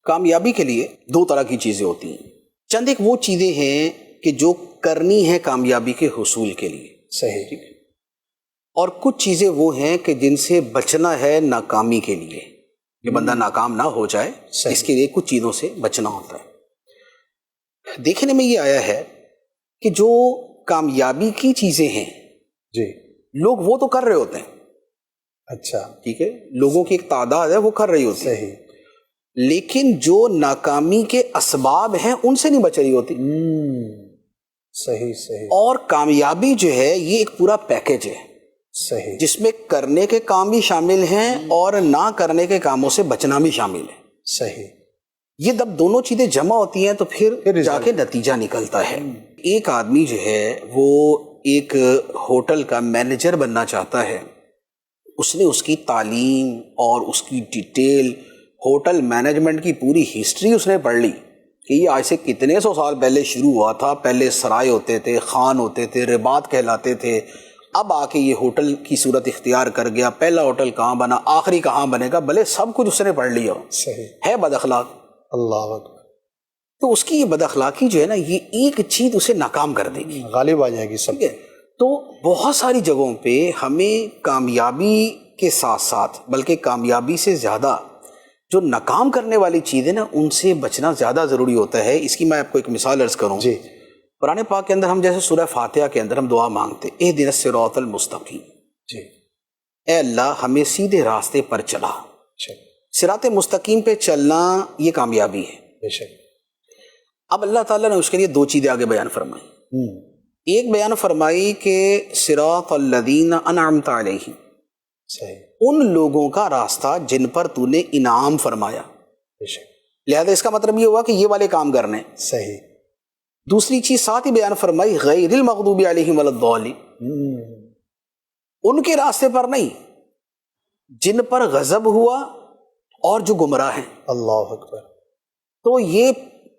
کامیابی کے لیے دو طرح کی چیزیں ہوتی ہیں. چند ایک وہ چیزیں ہیں کہ جو کرنی ہے کامیابی کے حصول کے لیے. صحیح. ٹھیک ہے. اور کچھ چیزیں وہ ہیں کہ جن سے بچنا ہے ناکامی کے لیے، کہ بندہ ناکام نہ ہو جائے. اس کے لیے کچھ چیزوں سے بچنا ہوتا ہے. دیکھنے میں یہ آیا ہے کہ جو کامیابی کی چیزیں ہیں جی لوگ وہ تو کر رہے ہوتے ہیں. اچھا. ٹھیک ہے. لوگوں کی ایک تعداد ہے وہ کر رہی ہوتی ہے. صحیح. لیکن جو ناکامی کے اسباب ہیں ان سے نہیں بچ رہی ہوتی. صحیح صحیح. اور کامیابی جو ہے یہ ایک پورا پیکج ہے. صحیح. جس میں کرنے کے کام بھی شامل ہیں اور نہ کرنے کے کاموں سے بچنا بھی شامل ہے. صحیح. یہ جب دونوں چیزیں جمع ہوتی ہیں تو پھر جا کے نتیجہ نکلتا ہے. ایک آدمی جو ہے وہ ایک ہوٹل کا مینیجر بننا چاہتا ہے. اس نے اس کی تعلیم اور اس کی ڈیٹیل ہوٹل مینجمنٹ کی پوری ہسٹری اس نے پڑھ لی کہ یہ آج سے کتنے سو سال پہلے شروع ہوا تھا. پہلے سرائے ہوتے تھے، خان ہوتے تھے، رباط کہلاتے تھے. اب آ کے یہ ہوٹل کی صورت اختیار کر گیا. پہلا ہوٹل کہاں بنا، آخری کہاں بنے گا، بھلے سب کچھ اس نے پڑھ لیا. صحیح. ہے بد اخلاق. اللہ اکبر. تو اس کی یہ بد اخلاقی جو ہے نا یہ ایک چیز اسے ناکام کر دے گی، غالب آ جائے گی سب. ٹھیک ہے. تو بہت ساری جگہوں پہ ہمیں کامیابی کے ساتھ ساتھ بلکہ کامیابی سے زیادہ جو ناکام کرنے والی چیزیں نا ان سے بچنا زیادہ ضروری ہوتا ہے. اس کی میں آپ کو ایک مثال عرض کروں. جی. قرآن پاک کے اندر ہم جیسے سورہ فاتحہ کے اندر ہم دعا مانگتے اہدنا الصراط المستقیم. جی. اے اللہ ہمیں سیدھے راستے پر چلا. شک. صراط مستقیم پہ چلنا یہ کامیابی ہے. بے شک. اب اللہ تعالیٰ نے اس کے لیے دو چیزیں آگے بیان فرمائی. ایک بیان فرمائی کہ صراط الذین انعمت علیہم، صحیح. ان لوگوں کا راستہ جن پر تو نے انعام فرمایا. بے شک. لہذا اس کا مطلب یہ ہوا کہ یہ والے کام کرنے. صحیح. دوسری چیز ساتھ ہی بیان فرمائی غیر المغضوب علیہم ولا الضالین، ان کے راستے پر نہیں جن پر غضب ہوا اور جو گمراہ ہیں. اللہ اکبر. تو یہ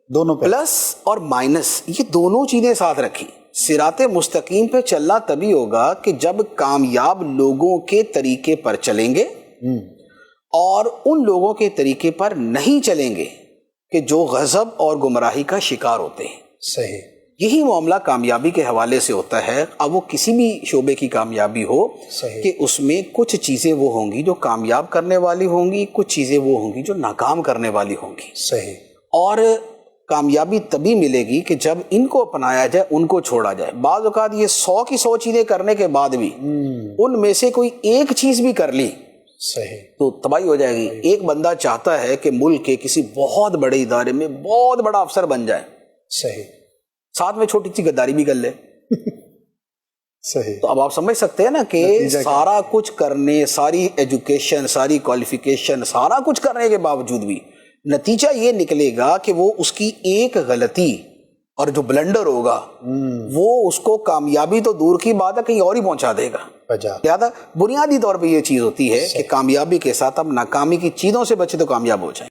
دونوں پہ پلس اور مائنس یہ دونوں چیزیں ساتھ رکھی. صراط مستقیم پہ چلنا تبھی ہوگا کہ جب کامیاب لوگوں کے طریقے پر چلیں گے اور ان لوگوں کے طریقے پر نہیں چلیں گے کہ جو غضب اور گمراہی کا شکار ہوتے ہیں. صحیح. یہی معاملہ کامیابی کے حوالے سے ہوتا ہے. اب وہ کسی بھی شعبے کی کامیابی ہو صحیح. کہ اس میں کچھ چیزیں وہ ہوں گی جو کامیاب کرنے والی ہوں گی، کچھ چیزیں وہ ہوں گی جو ناکام کرنے والی ہوں گی. صحیح. اور کامیابی تبھی ملے گی کہ جب ان کو اپنایا جائے، ان کو چھوڑا جائے. بعض اوقات یہ 100 کی 100 چیزیں کرنے کے بعد بھی ان میں سے کوئی ایک چیز بھی کر لی صحیح تو تباہی ہو جائے گی. ایک بندہ چاہتا ہے کہ ملک کے کسی بہت بڑے ادارے میں بہت بڑا افسر بن جائے، صحیح. ساتھ میں چھوٹی سی غداری بھی کر لے. صحیح. تو اب آپ سمجھ سکتے ہیں نا کہ سارا کچھ کرنے، ساری ایجوکیشن، ساری کوالیفیکیشن، سارا کچھ کرنے کے باوجود بھی نتیجہ یہ نکلے گا کہ وہ اس کی ایک غلطی اور جو بلنڈر ہوگا وہ اس کو کامیابی تو دور کی بات ہے کہیں اور ہی پہنچا دے گا. لہٰذا بنیادی طور پہ یہ چیز ہوتی ہے کہ کامیابی کے ساتھ اب ناکامی کی چیزوں سے بچے تو کامیاب ہو جائیں.